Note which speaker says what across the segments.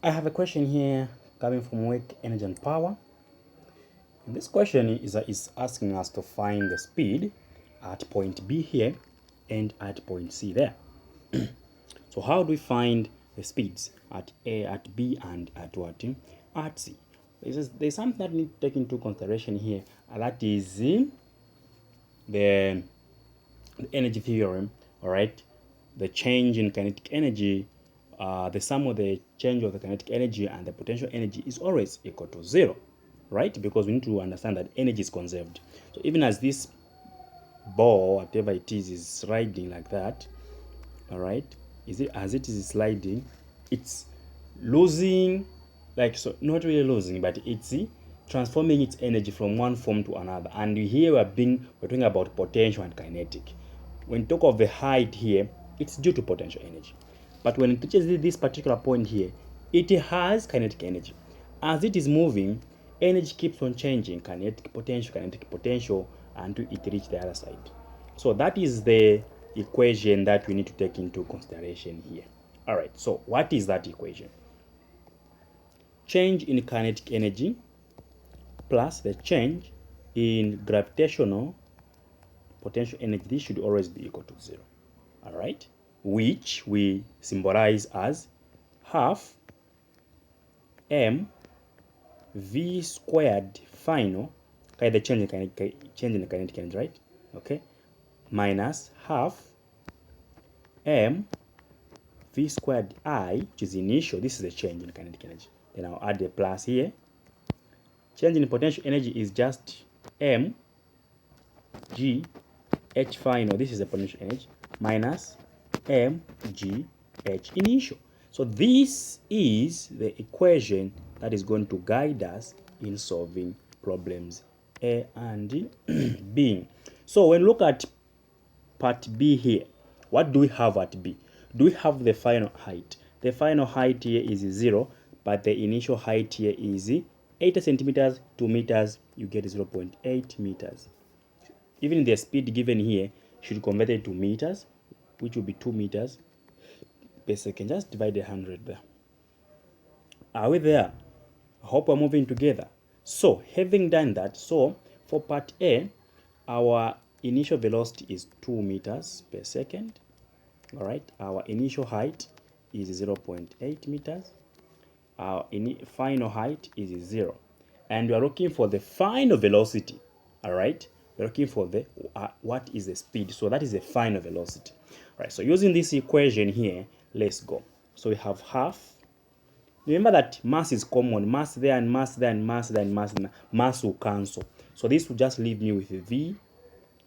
Speaker 1: I have a question here coming from Work, Energy and Power. And this question is asking us to find the speed at point B here and at point C there. So how do we find the speeds at A, at B, and at what? At C. There's something that we need to take into consideration here, and that is the energy theorem, all right? The change in kinetic energy, the sum of the change of the kinetic energy and the potential energy is always equal to 0, right? Because we need to understand that energy is conserved. So even as this ball, whatever it is sliding like that, all right, as it is sliding, it's losing, like, so not really losing, but it's transforming its energy from one form to another. And here we're talking about potential and kinetic. When you talk of the height here, it's due to potential energy. But when it reaches this particular point here, it has kinetic energy. As it is moving, energy keeps on changing, kinetic potential, until it reaches the other side. So that is the equation that we need to take into consideration here. All right, so what is that equation? Change in kinetic energy plus the change in gravitational potential energy, this should always be equal to 0. All right, which we symbolize as half m v squared final, okay, the change in the kinetic energy, right? Okay, minus half m v squared I, which is initial. This is the change in kinetic energy. Then I'll add the plus here. Change in potential energy is just m g h final, this is the potential energy, minus m g h initial. So this is the equation that is going to guide us in solving problems A and B. So when we look at part B here, what do we have at B? Do we have the final height? The final height here is 0, but the initial height here is 80 centimeters, 2 meters, you get 0.8 meters. Even the speed given here should convert it to meters, which will be 2 meters per second. Just divide 100 there. Are we there? I hope we're moving together. So having done that, so for part A, our initial velocity is 2 meters per second. All right, our initial height is 0.8 meters. Our final height is 0. And we are looking for the final velocity. All right, we're looking for the what is the speed. So that is the final velocity. All right, so using this equation here, let's go. So we have half. Remember that mass is common. Mass there and mass there and mass there and mass there. Mass will cancel. So this will just leave me with v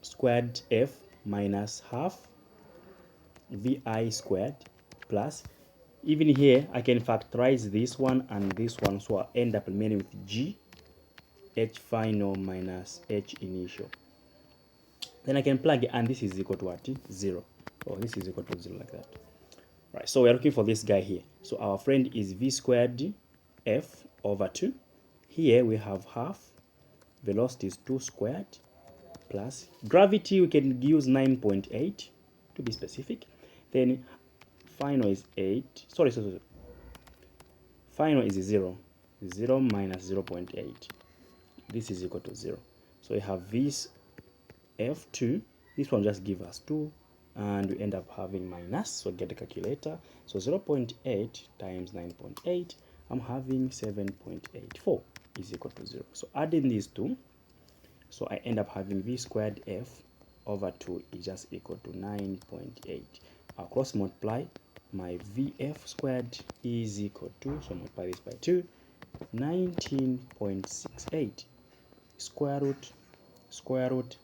Speaker 1: squared f minus half vi squared plus, even here I can factorize this one and this one, so I'll end up remaining with g h final minus h initial. Then I can plug it, and this is equal to what? 0. Oh, this is equal to 0 like that. Right, so we're looking for this guy here. So our friend is v squared f over 2. Here we have half, velocity is 2 squared, plus gravity, we can use 9.8 to be specific. Then final is 8. Sorry. Final is 0. 0 minus 0.8. This is equal to 0. So we have this f2. This one just give us 2. And we end up having minus. So get a calculator. So 0.8 times 9.8. I'm having 7.84 is equal to 0. So adding these two. So I end up having v squared f over 2 is just equal to 9.8. I'll cross multiply. My vf squared is equal to, so multiply this by 2, 19.68. Square root.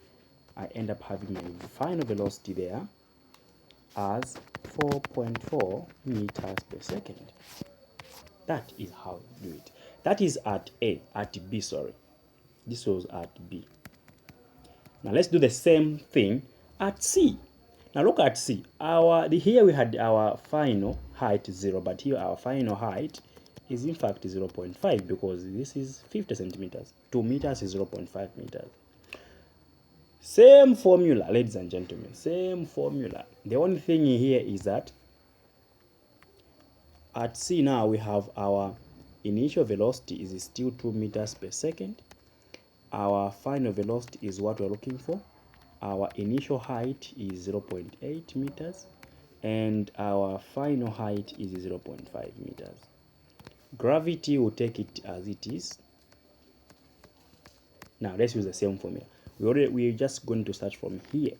Speaker 1: I end up having my final velocity there as 4.4 meters per second. That is how we do it. That is at A. At B, sorry. This was at B. Now let's do the same thing at C. Now look at C. Here we had our final height 0, but here our final height is in fact 0.5, because this is 50 centimeters. 2 meters is 0.5 meters. Same formula, ladies and gentlemen. Same formula. The only thing here is that At C now we have our initial velocity is still 2 meters per second. Our final velocity is what we're looking for. Our initial height is 0.8 meters and our final height is 0.5 meters. Gravity will take it as it is. Now let's use the same formula. We're just going to start from here.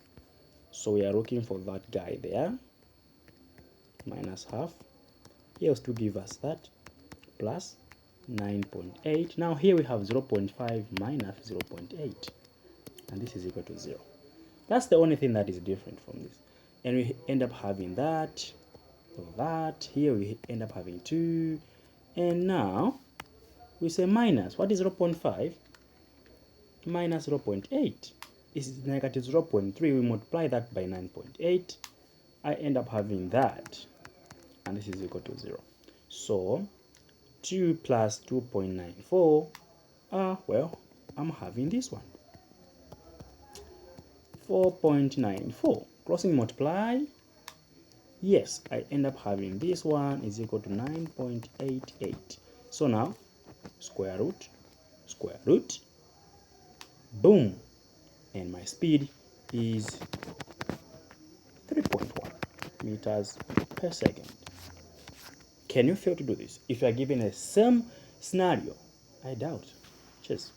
Speaker 1: So we are looking for that guy there, minus half. Here will still give us that, plus 9.8. Now here we have 0.5 minus 0.8, and this is equal to 0. That's the only thing that is different from this. And we end up having that, that. Here we end up having 2. And now we say minus. What is 0.5? Minus 0.8 is negative 0.3. We multiply that by 9.8. I end up having that, and this is equal to 0. So 2 plus 2.94, well, I'm having this one, 4.94. Crossing multiply, yes, I end up having this one is equal to 9.88. So now square root, boom, and my speed is 3.1 meters per second. Can you fail to do this? If you are given a same scenario, I doubt. Cheers.